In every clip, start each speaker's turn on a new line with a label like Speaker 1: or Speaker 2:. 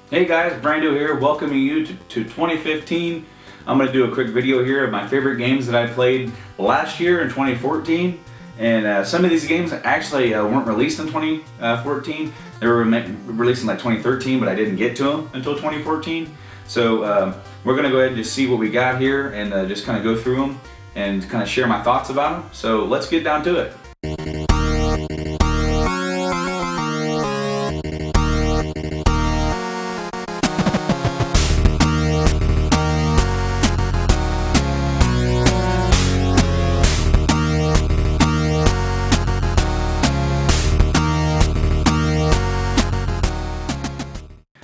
Speaker 1: Hey guys, Brando here, welcoming you to 2015. I'm going to do a quick video here of my favorite games that I played last year in 2014. And some of these games actually weren't released in 2014. They were released in like 2013, but I didn't get to them until 2014. So we're going to go ahead and just see what we got here and just kind of go through them and kind of share my thoughts about them. So let's get down to it.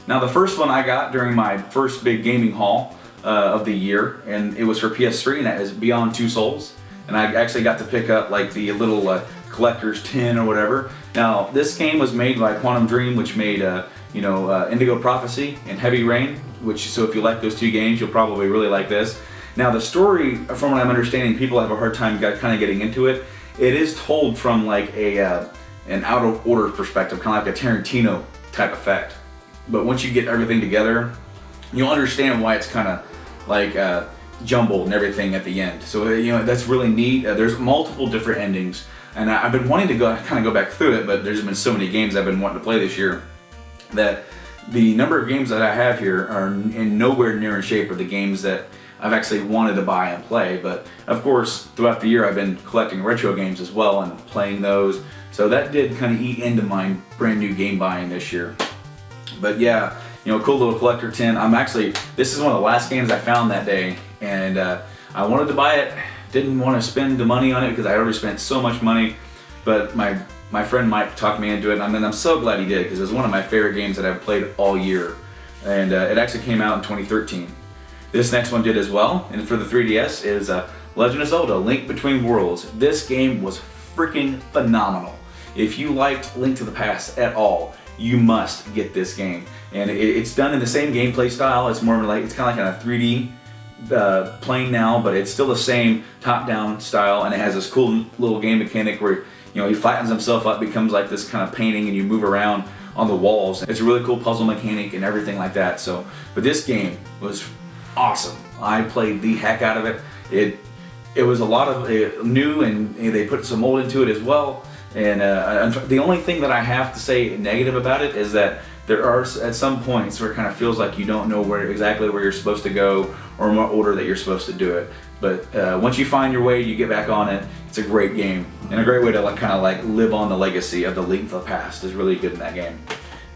Speaker 1: Now the first one I got during my first big gaming haul of the year, and it was for PS3, and that is Beyond Two Souls. And I actually got to pick up like the little collector's tin or whatever. Now this game was made by Quantum Dream, which made Indigo Prophecy and Heavy Rain. So if you like those two games, you'll probably really like this. Now the story, from what I'm understanding, people have a hard time kind of getting into it. It is told from like an out of order perspective, kind of like a Tarantino type effect. But once you get everything together, you'll understand why it's kind of like jumbled and everything at the end. So that's really neat. There's multiple different endings, and I've been wanting to go back through it, but there's been so many games I've been wanting to play this year that the number of games that I have here are in nowhere near in shape of the games that I've actually wanted to buy and play. But of course, throughout the year I've been collecting retro games as well and playing those. So that did kind of eat into my brand new game buying this year. But yeah, cool little collector tin. This is one of the last games I found that day, and I wanted to buy it. Didn't want to spend the money on it because I already spent so much money. But my friend Mike talked me into it, and I'm so glad he did, because it was one of my favorite games that I've played all year. And it actually came out in 2013. This next one did as well, and for the 3DS is Legend of Zelda: Link Between Worlds. This game was freaking phenomenal. If you liked Link to the Past at all, you must get this game. And it's done in the same gameplay style. It's more like, it's kind of like a 3D playing now, but it's still the same top-down style, and it has this cool little game mechanic where he flattens himself up, becomes like this kind of painting, and you move around on the walls. It's a really cool puzzle mechanic and everything like that. But this game was awesome. I played the heck out of it. It was a lot of new, and they put some old into it as well. And the only thing that I have to say negative about it is that there are at some points where it kind of feels like you don't know exactly where you're supposed to go or in what order that you're supposed to do it. But once you find your way, you get back on it. It's a great game, and a great way to kind of live on the legacy of the Link to the Past. Is really good in that game.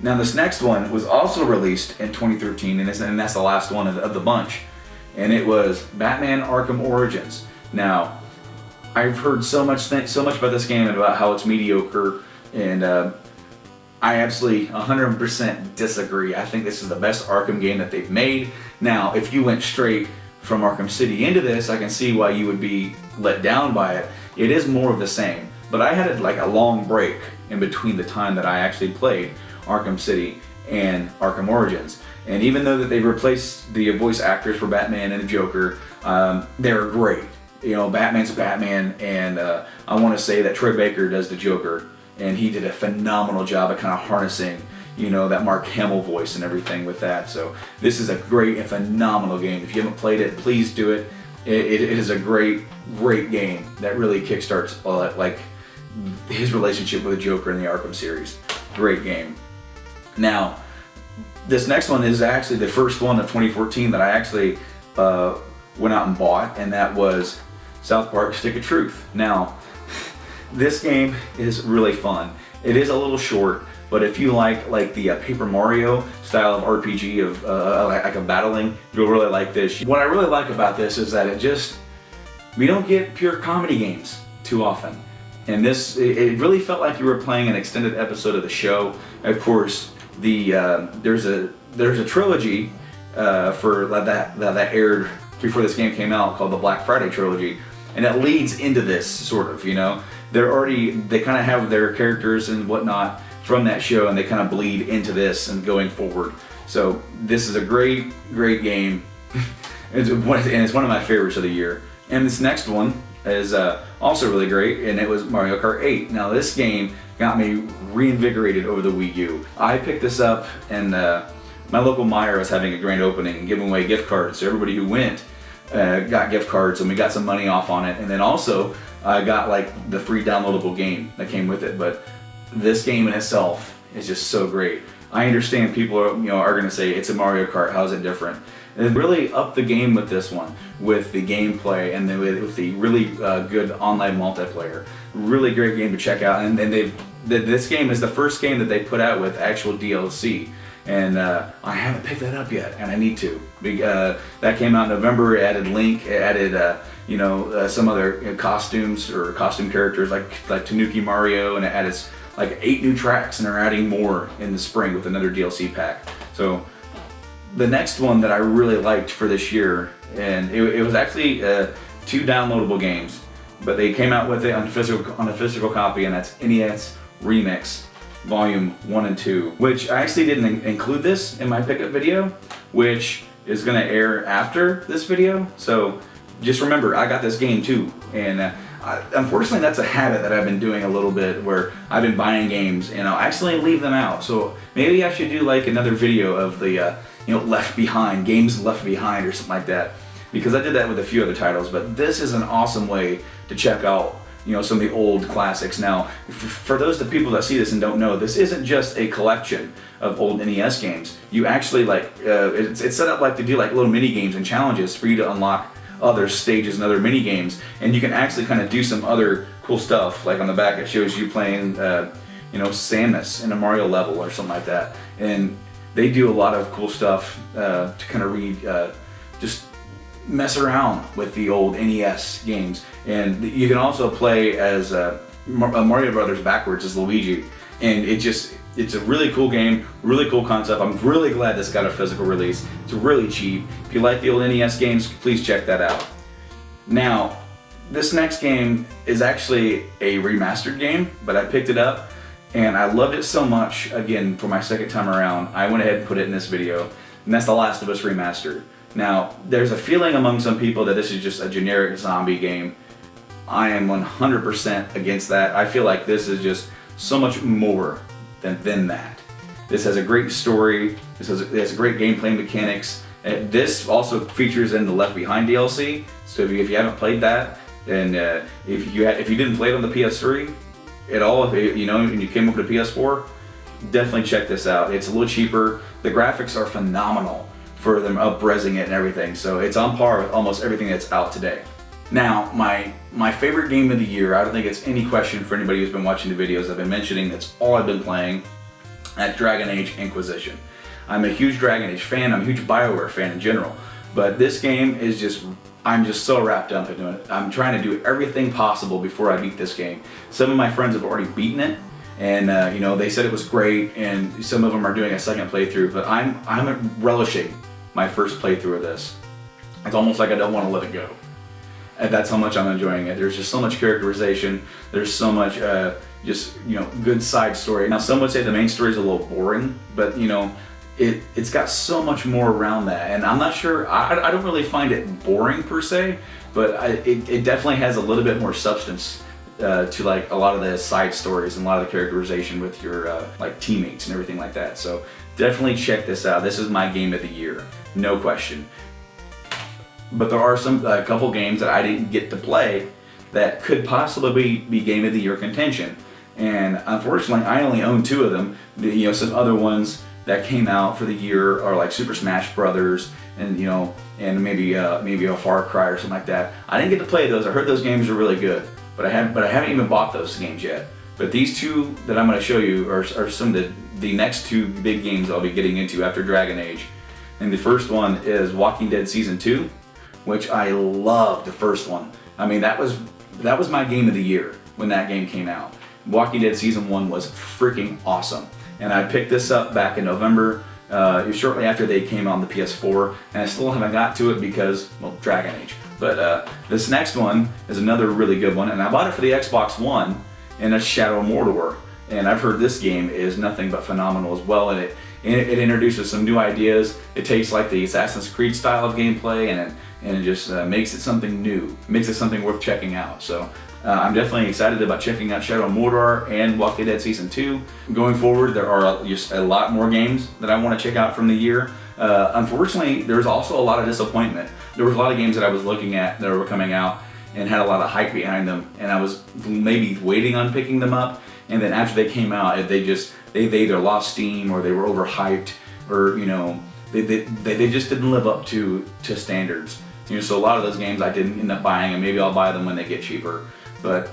Speaker 1: Now this next one was also released in 2013, and that's the last one of the bunch, and it was Batman: Arkham Origins. Now, I've heard so much about this game and about how it's mediocre, and I absolutely 100% disagree. I think this is the best Arkham game that they've made. Now, if you went straight from Arkham City into this, I can see why you would be let down by it. It is more of the same, but I had a long break in between the time that I actually played Arkham City and Arkham Origins. And even though that they've replaced the voice actors for Batman and the Joker, they're great. Batman's Batman, and I want to say that Troy Baker does the Joker, and he did a phenomenal job at kind of harnessing, that Mark Hamill voice and everything with that. So this is a great and phenomenal game. If you haven't played it, please do it. It is a great game that really kickstarts his relationship with the Joker in the Arkham series. Great game. Now, this next one is actually the first one of 2014 that I actually went out and bought, and that was South Park: Stick of Truth. Now, this game is really fun. It is a little short, but if you like the Paper Mario style of RPG of like a battling, you'll really like this. What I really like about this is that we don't get pure comedy games too often. And it really felt like you were playing an extended episode of the show. Of course, there's a trilogy for that aired before this game came out called the Black Friday trilogy, and it leads into this sort of. They kind of have their characters and whatnot from that show, and they kind of bleed into this and going forward. So this is a great game. It's one of my favorites of the year. And this next one is also really great, and it was Mario Kart 8. Now this game got me reinvigorated over the Wii U. I picked this up and my local Meijer was having a grand opening and giving away gift cards. So everybody who went got gift cards, and we got some money off on it. And then also I got like the free downloadable game that came with it. But this game in itself is just so great. I understand people are going to say it's a Mario Kart. How is it different? And really upped the game with this one, with the gameplay and then with the really good online multiplayer. Really great game to check out. And this game is the first game that they put out with actual DLC. And I haven't picked that up yet, and I need to. That came out in November. It added Link. It added some other costumes or costume characters like Tanuki Mario, and it added like 8 new tracks, and they're adding more in the spring with another DLC pack. So the next one that I really liked for this year, and it was actually 2 downloadable games, but they came out with it on a physical copy, and that's NES Remix Volume 1 and 2, which I actually didn't include this in my pickup video, which is going to air after this video. So just remember, I got this game too, and unfortunately that's a habit that I've been doing a little bit, where I've been buying games and I'll actually leave them out. So maybe I should do like another video of the Left Behind, games left behind or something like that, because I did that with a few other titles. But this is an awesome way to check out some of the old classics. Now, for those of the people that see this and don't know, this isn't just a collection of old NES games. You actually it's set up like to do like little mini games and challenges for you to unlock other stages and other mini games, and you can actually kind of do some other cool stuff. Like on the back, it shows you playing, Samus in a Mario level or something like that. And they do a lot of cool stuff to kind of just mess around with the old NES games. And you can also play as Mario Brothers backwards as Luigi, and it's a really cool game, really cool concept. I'm really glad this got a physical release. It's really cheap. If you like the old NES games, please check that out. Now, this next game is actually a remastered game, but I picked it up and I loved it so much. Again, for my second time around, I went ahead and put it in this video, and that's The Last of Us Remastered. Now, there's a feeling among some people that this is just a generic zombie game. I am 100% against that. I feel like this is just so much more than that. This has a great story. It has great gameplay mechanics. This also features in the Left Behind DLC. So if you haven't played that, and if you didn't play it on the PS3 at all, and you came over to PS4, definitely check this out. It's a little cheaper. The graphics are phenomenal for them up-resing it and everything. So it's on par with almost everything that's out today. Now, my favorite game of the year, I don't think it's any question for anybody who's been watching the videos I've been mentioning, that's all I've been playing, at Dragon Age Inquisition. I'm a huge Dragon Age fan, I'm a huge BioWare fan in general, but this game is I'm just so wrapped up into it. I'm trying to do everything possible before I beat this game. Some of my friends have already beaten it, and they said it was great, and some of them are doing a second playthrough, but I'm relishing my first playthrough of this. It's almost like I don't want to let it go. And that's how much I'm enjoying it. There's just so much characterization. There's so much good side story. Now, some would say the main story is a little boring, but it's got so much more around that. And I'm not sure, I don't really find it boring per se, but it definitely has a little bit more substance to like a lot of the side stories and a lot of the characterization with your like teammates and everything like that. So definitely check this out. This is my game of the year, no question. But there are a couple games that I didn't get to play that could possibly be game of the year contention. And unfortunately, I only own 2 of them. Some other ones that came out for the year are like Super Smash Brothers and maybe a Far Cry or something like that. I didn't get to play those. I heard those games are really good, but I haven't even bought those games yet. But these 2 that I'm going to show you are some of the next 2 big games I'll be getting into after Dragon Age. And the first one is Walking Dead Season 2. Which I loved the first one. I mean, that was my game of the year when that game came out. Walking Dead Season 1 was freaking awesome. And I picked this up back in November, shortly after they came on the PS4, and I still haven't got to it because, well, Dragon Age. But this next one is another really good one, and I bought it for the Xbox One, and it's Shadow of Mordor. And I've heard this game is nothing but phenomenal as well, and it introduces some new ideas. It takes like the Assassin's Creed style of gameplay, and it just makes it something new, makes it something worth checking out. So I'm definitely excited about checking out Shadow of Mordor and Walking Dead Season 2. Going forward, there are just a lot more games that I want to check out from the year. Unfortunately, there's also a lot of disappointment. There was a lot of games that I was looking at that were coming out and had a lot of hype behind them, and I was maybe waiting on picking them up, and then after they came out, they either lost steam or they were overhyped, or they just didn't live up to standards. So a lot of those games I didn't end up buying, and maybe I'll buy them when they get cheaper. But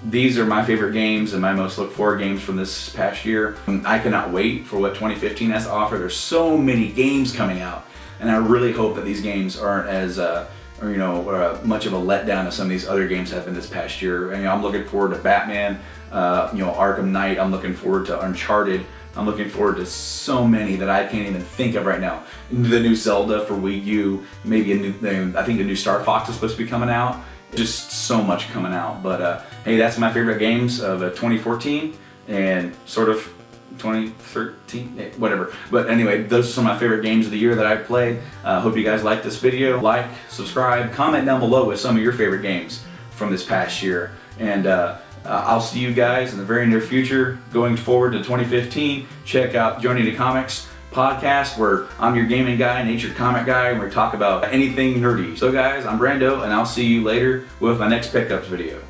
Speaker 1: these are my favorite games and my most looked forward games from this past year. I cannot wait for what 2015 has to offer. There's so many games coming out, and I really hope that these games aren't as much of a letdown as some of these other games have been this past year. And I'm looking forward to Batman, Arkham Knight. I'm looking forward to Uncharted. I'm looking forward to so many that I can't even think of right now. The new Zelda for Wii U, maybe I think a new Star Fox is supposed to be coming out. Just so much coming out. But hey, that's my favorite games of 2014 and sort of 2013, whatever. But anyway, those are some of my favorite games of the year that I've played. Hope you guys like this video. Like, subscribe, comment down below with some of your favorite games from this past year. And I'll see you guys in the very near future. Going forward to 2015, check out Journey to Comics podcast, where I'm your gaming guy, natured comic guy, and we talk about anything nerdy. So guys, I'm Brando, and I'll see you later with my next pickups video.